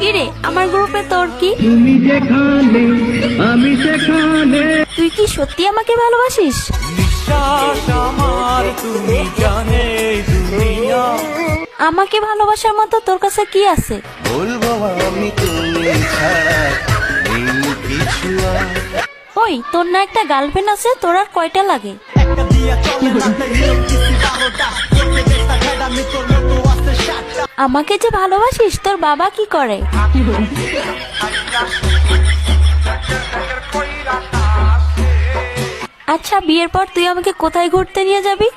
কিরে আমার গ্রুপে তোর কি? তুই কি সত্যি আমাকে ভালোবাসিস? আমাকে ভালোবাসার মতো তোর কাছে কি আছে? ওই তোর না একটা গার্লফ্রেন্ড আছে, তোর আর কয়টা লাগে? আমাকে যে ভালোবাসিস, তোর বাবা কি করে? আচ্ছা বিয়ের পর তুই আমাকে কোথায় ঘুরতে নিয়ে যাবি?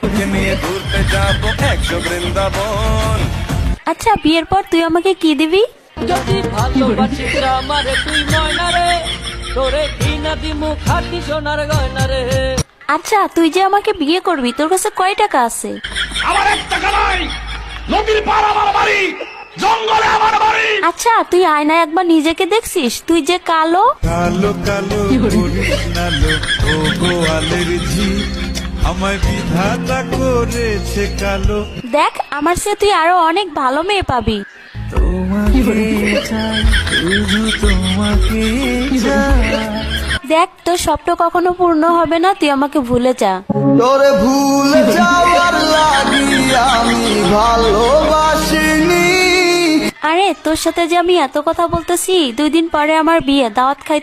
আচ্ছা বিয়ের পর তুই আমাকে কি দিবি? যদি ভালোবাসিস আমারে তুই ময়না রে, তোরে কিনা দিমু খাঁটি সোনার গয়না রে। আচ্ছা তুই যে আমাকে বিয়ে করবি, তোর কাছে কয় টাকা আছে? আমার 1 টাকা নাই, নদীর পার আমার বাড়ি, জঙ্গলে আমার বাড়ি। আচ্ছা তুই আয়নায় একবার নিজেকে দেখছিস? তুই যে কালো কালো কালো করিস না লো, ও গো আলেরজি, আমায় বিধাতা করেছে কালো। দেখ আমার চেয়ে তুই আরো অনেক ভালো মেয়ে পাবি। দেখ তোর স্বপ্ন কখনো পূর্ণ হবে না, তুই আমাকে ভুলে যা। তোরে ভুলে যাওয়ার লাগি আমি ভালোবাসিনি। আরে তোর সাথে যে আমি এত কথা বলতেছি, 2 দিন পরে আমার বিয়ে, দাওয়াত খাই